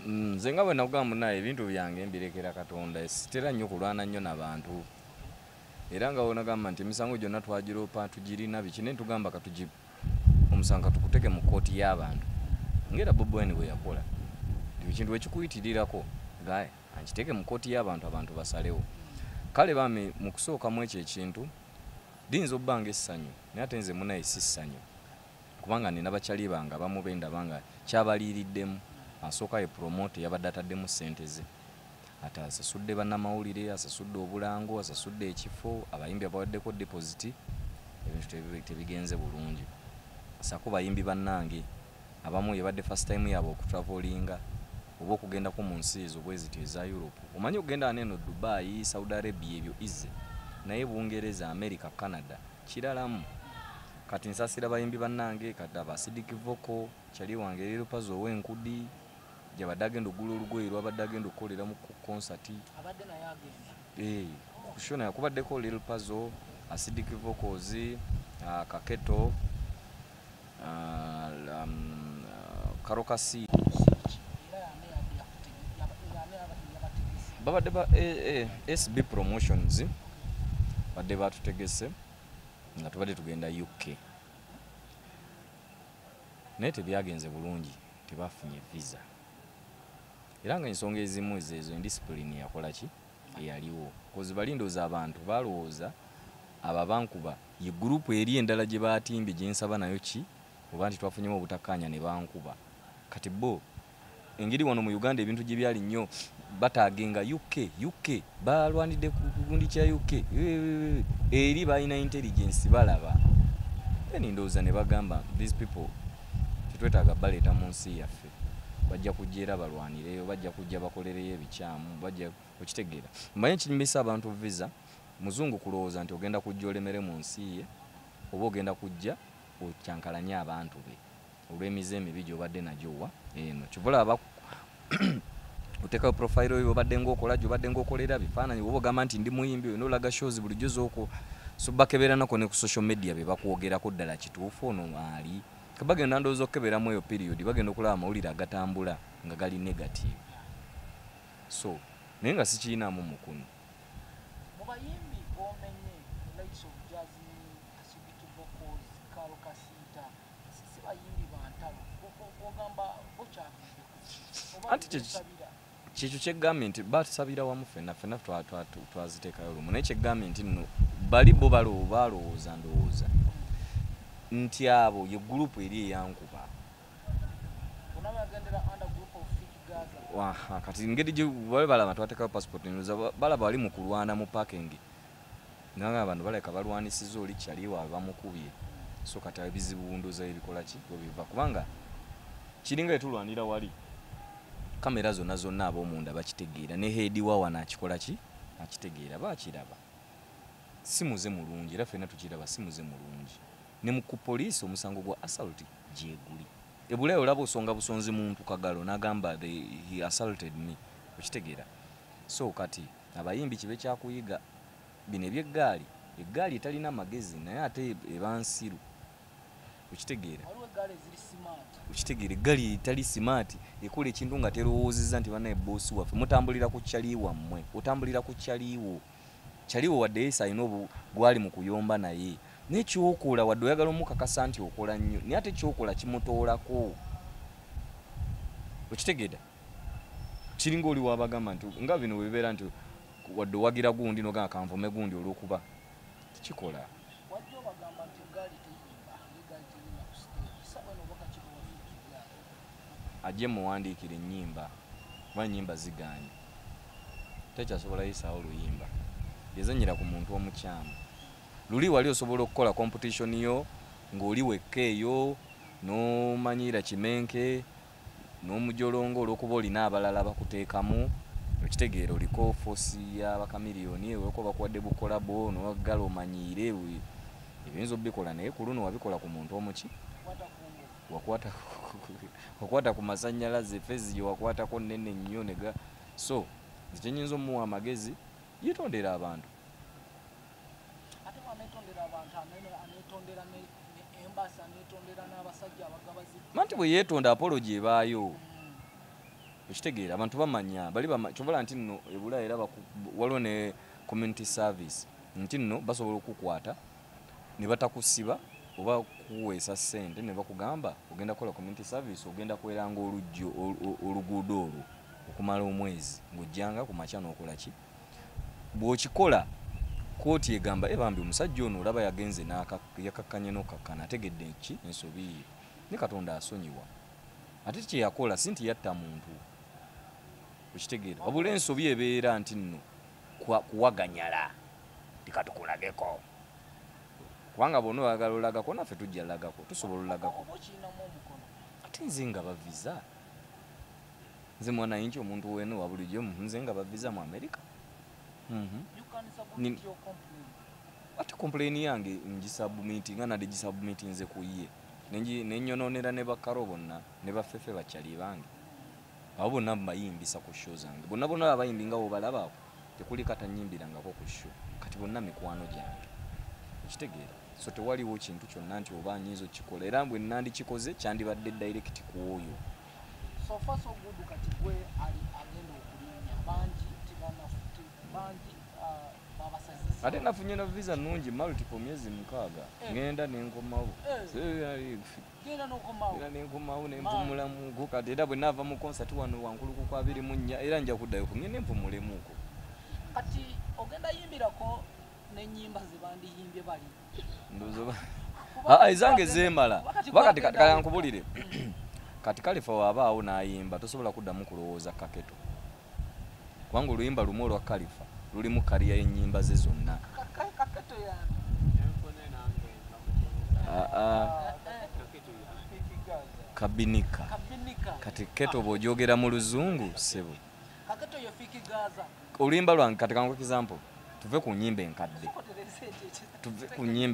nze nga bwe nagamba naye ebintu byange mbirekera Katonda sitera nnyo kulwana nnyo n'abantu era nga wonagamba nti emisango gyonna twagiropa tugirina biki ne tugamba katugi omusango tukuteke mu kooti y'abantu ngera Bobi Wine bwe yakola ekintu ekikuyitirirako gaye akiteke mu kooti y'abantu abantu basalewo kale bame mu kusooka mu ekyo ekintu dinza obbanga essanyu naye ate nze munaye si ssanyu kubanga nina bakyali bange abamu bendaba nga kyabaliiriddemu asooka ye promote yabadde ataddemu ssente ze ate asasudde bannamawulire asasudde obulango asasudde ekifo abayimbi abawaddeko deposit ebintu tebigenze bulungi sako bayimbi bannange abamu yabadde first time yabo okutravelinga oba okugendako mu nsi ezo bweziti eza Europe omanyi okugenda neno Dubai Saudi Arabia ebyo ize naye Bungereza America Canada kiralamu kati nsasira bayimbi bannange kati abasidiki voko kyali wange lero pazo w'enkudi jabadde agenda ogula olugoye lwabadde agenda okukolera mu concert abadde naye agenda kushona yakubaddeko Lil Pazo acidiki vocals Kaketo Karokasi babadde ba SB Promotions badde batutegese nga tubadde tugenda UK naye tebyagenze bulungi tebafunye visa era nga ensonga ezimu ezo indiscipline yakola ki eyaliwo kozi balindooza abantu balowooza ababankuba ye group eri endala gye batimbye gyensaba nayo ki oba nti twafunyemu obutakkaanya ne bankuba kati bo engeri wano mu Uganda ebintu gye byali nnyo bataagenga UK balwanidde ku kugundi kya UK eri balina intelligence balaba ndowooza ne bagamba these people tetwetaaga baleeta mu nsi yaffe bajja kujjera balwanireyo bajja kujja bakolereyo ebikyamu bajja okitegeera mmanyi kinyumisa abantu visa muzungu kulowooza nti ogenda kujja olemere mu nsi ye oba ogenda kujja okyankalanya abantu be olw'emize emibi gy'obadde nagyowa eno kivula aba oteka profile yo obadde ng'okola gy'obadde ng'okolera bifaananyi oba ogamba nti ndi muyimbi oyo n'olaga shows bulijjo z'oko so bakebera nako ne ku social media be bakwogerako ddala kituufu ono ali kabagenda ndowooza okukeberamu eyo period bagenda okulaba amawulire agatambula nga gali negative so naye nga sikirinaamu mukuno mu bayimbi omenye likes of jazz acidiki vocals Karo Kasita si bayimbi bantalo ogamba bokyafudde anti kyekyo kyegambye nti batusabira wamu ffenna twaziteekayo lumu naye kyegambye nti nno bali bo balowooza ndowooza nti abo ye group eri eyankuba kati ngeri gye bali balaba twateekayo passport nyoza balaba bali mu kulwana mu parking nga abantu baleka balwanisiza oli kyaliwo abamukubye so kati ebizibu ndowooza ebikola ki obiva kubanga kiringa etulwanira wali kamera zonna ab'omunda bakitegeera ne heedi wawana akikola ki akitegeera bakiraba simuze mulungi era ffenna tukiraba simuze mulungi ne mu poliisi omusango gwa assault gyeguli ebulayo olaba osonga busonzi muntu kagalo n'agamba he assaulted me okitegeera so kati abayimbi kibe kyakuyiga bino ebyeggaali eggaali etalina magezi naye ate ebansiru okitegeera okitegeera eggaali etali simaati ekola ekintu nga terowoozezza nti banaye boosi waffe mutambulira ku kyaliwo mmwe otambulira ku kyaliwo wadde yeesa alina gwali mu kuyomba naye n'ekyokola wadde oyagala omukakasa nti okola nnyo naye ate ekyokola kimutoolako okitegeera kiringa oli wabagamba nti nga bino webibeera nti wadde owagira gundi nogamba kanvume gundi olw'okuba tekikola ajje muwandiikira ennyimba kuba ennyimba ziganye tekyasobola yisaawo oluyimba yazanyira ku muntu omukyamu luli wali osobola okukola competition yo ng'oli wekka eyo n'omanyira kimenke n'omujolongo olw'okuba olina abalala bakuteekamu okitegeera oliko force y'abakamiliyoni olw'okuba bakuwadde bukolabo n'owaggala omanyiire ebiyinza obikola naye ku luno wabikola ku muntu omuki wakwata ku masannyalaze fezi gye wakwatako nnene nnyo nega so ekyenyinza omuwa amagezi yetondera abantu manti bwe yeetonda apology ebaayo okitegeera abantu bamanya bali kyobola nti nno ebula era waliwo ne community service nti nno basobola okukwata ne batakusiba oba kuweesa ssente ne bakugamba ogenda kukola community service ogenda kweranga olujjo oluguudo olwo okumala omwezi ng'ojjanga ku makya n'okola ki bw'okikola kooti egamba bambi omusajja ono olaba yagenze yakakkanye n'okakkana ategedde ki ensobi ye ne Katonda asonyiwa ate kye yakola si nti yatta muntu okitegeera wabula ensobi ebeera nti nno kuwaganyala tikatukulageko kubanga bonna oyagala olagako naffe tujja lagako tusobola olagako ate nze nga baviza nze mwanayinki omuntu weno wa bulijjo nze nga baviza mu America ate complain yange ngisubmitinga nade gisubmitinze ku ye nenyononera ne bakaro bonna ne baffefe bakyali bange abo bonna bayimbisa ku show zange bonna abayimbi nga bo balaba tekuli katanyimbirangako ku show kati bonna mikwano gyange okitegeera so tewaliwo kintu kyonna nti oba nyizo kikola era bwe nandikikoze kyandibadde direct ku oyo so far so good kati gwe agenda okulinya bangi babasazisa ate nafunye na visa nungi multiple myezi 6 ngenda nenkomawo genda nenkomawo nempumula mugo kati era bwe nava mu concert wano wankulu ku 24 era nja kuddayo ngende mpumulemuko kati ogenda yimbirako n'ennyimba zebandiyimbye bali ndozo izange zemala wakati kati nkubulire kati Khalifa wabaawo n'ayimba tosobola kuddamu kulowooza Kaketo kubanga oluyimba lumu olwa Khalifa lulimu kaliya y'ennyimba ze zonna Kaketo yange Kabinika kati Keto bw'ogyogera mu luzungu sebo Kaketo yo fiki Gaza oluyimba lwange kati kangu example tuve ku nnyimba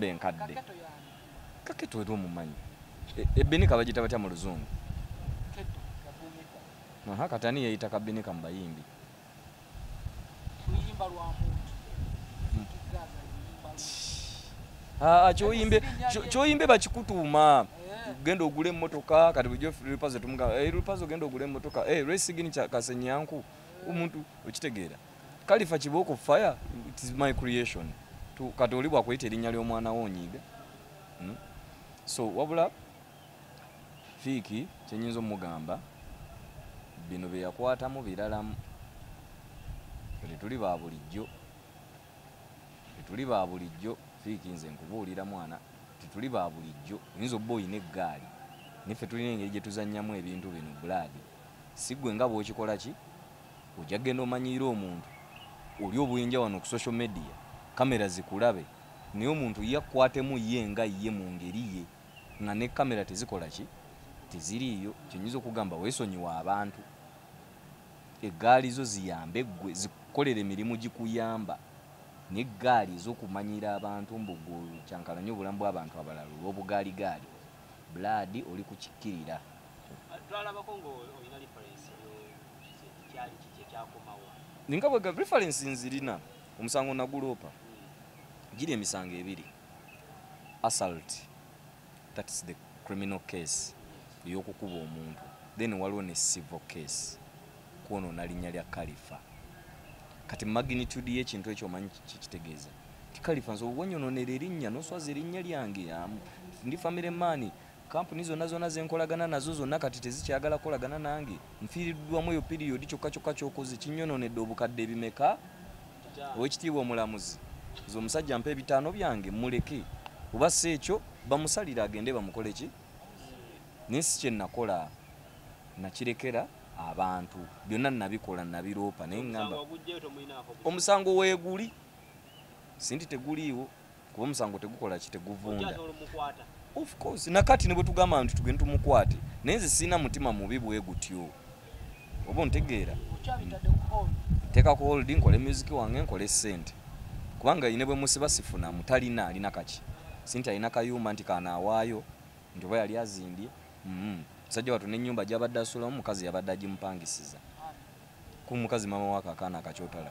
enkadde Kaketo era omumanyi Ebinika bagita batya mu luzungu kati ani yeyita Kabinika mu bayimbi kyoyimbe bakikutuuma genda ogula emmotoka kati bujo Lupazo tumuga Lupazo genda ogula emmotoka Racing Kasenyanku omuntu okitegeera Khalifa Kiboko Fire it is my creation kati oli bwakuyita erinnya ly'omwana wonyiga so wabula Fiiki kyenyinza omugamba bino bye yakwatamu biralamu tetuli ba bulijjo Fiiki nze nkubuulira mwana tetuli ba bulijjo oyinza obba oyina eggaali niffe tulina engeri gye tuzannyamu ebintu bino bulaadi si ggwe nga bw'okikola ki ojja genda omanyiira omuntu oli obuyinja wano ku social media kamera zikulabe naye omuntu yakwatemu ye nga ye mu ngeri ye nga ne kamera tezikola ki teziriiyo kyenyinza okugamba weesonyiwa abantu eggaali zo ziyambe ggwe zikukolera emirimu gikuyamba n'eggaali ez'okumanyira abantu mbugo kyankalanye obulamu bw'abantu abalala olw'obugaaligaali bulaadi oli kukikkirira twalabako ng'olina reference kyali kiki ekyakomawo ninga bwe reference nzirina omusango naguloopa giri emisango ebiri assault that is the criminal case ey'okukuba omuntu then waliwo ne civil case kwonoona linnya lya Khalifa kati magnitude y'ekintu ekyo omanyi kitegeeza ti Khalifa nso wonyonoonera erinnya noswaza erinnya lyange ndi family man kampuni zonna zenkolagana nazo zonna kati tezikyagala kolagana nange nfiiriddwamu eyo period kyokka kyokoze kinyonoonedde obukadde ebimeka owekitiibwa omulamuzi zo omusajja mpa ebitaano byange muleke oba si ekyo bamusalire agende bamukole ki naye si kye nakola nakirekera abantu byonna nabikola nabiroopa naye ngamba omusango weeguli sinti teguliiwo kuba omusango tegukola ki teguvunda of course nakati ne bwe tugamba nti tugende tumukwate naye nze sirina mutima mubi bwe gutyo oba ontegeera teeka ku holding nkole music wange nkole ssente kubanga ine bwe musiba sifuna mutalina alina kaki sinti alina kayumba nti kanaawaayo nti oba yali azimbye musajja watu n'ennyumba gy'abadde asulamu mukazi yabadde agimupangisiza ku mukazi mama wake akaana akakyotala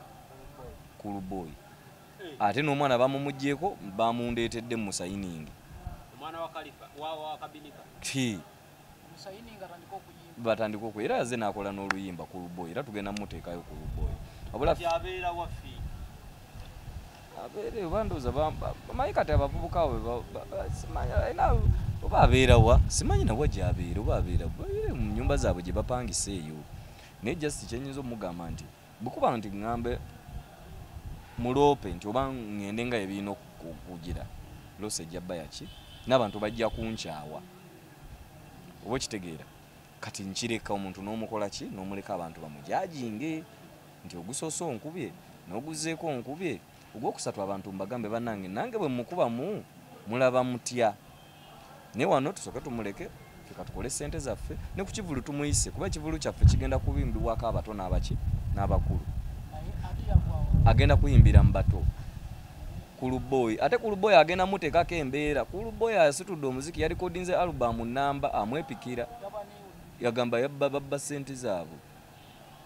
ku luboyi ate n'omwana bamumugyeko bamundeetedde mu sayiningi omwana wa Khalifa wa Kabinika sayiningi atandika okuyimba batandika okwo era yaze nakola n'oluyimba ku Luboy era tugenda muteekayo ku Luboy wabula abeera waffe abeere bandoza bamanyi kati abavubuka abo simanya ina oba abeerawa simanyi nawa gy'abeera oba abeera mu nnyumba zaabwe gye bapangisa eyo naye just kyenyinza omugamba nti bwekuba nti ŋŋambe muloope nti oba ŋŋende nga ebiina okugira lose ejja bba yaki n'abantu bajja kunkyawa oba okitegeera kati nkireka omuntu n'omukola ki n'omuleka abantu bamujajinge nti ogusoose onkubye n'oguzeeko onkubye ogwokusatu abantu mbagambe bannange nange bwe mukubamu mulaba mutya naye wano tusooke tumuleke feka tukole ssente zaffe ne ku kivulu tumuyise kuba ekivulu kyaffe kigenda kubimbibwako abato n'abaki n'abakulu agenda kuyimbira mu bato ku Luboy ate ku Luboy agenda muteekako embeera ku Luboy asitudde omuziki yalikodinze alubamu namba amwepikira yagamba babba ssente zaabwe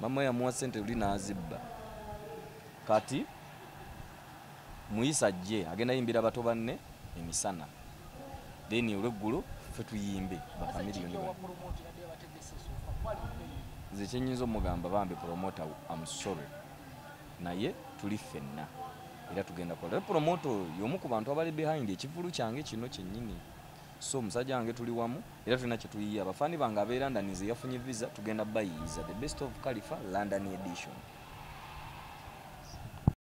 mama yamuwa ssente luli n'azibba kati muyisa ajje agenda yimbira bato banne emisana then olweggulo ffe tuyimbe bafamiliyoni ze kyenyinza omugamba bambi promoter I'm sorry naye tuli ffenna era tugenda kola promoter y'omu ku bantu abali behind ekivulu kyange kino kyennyini so musajja wange tuli wamu era tulina kye tuyiya abafaani bange abeera ndanize yafunye visa tugenda bayiiza the best of Khalifa London edition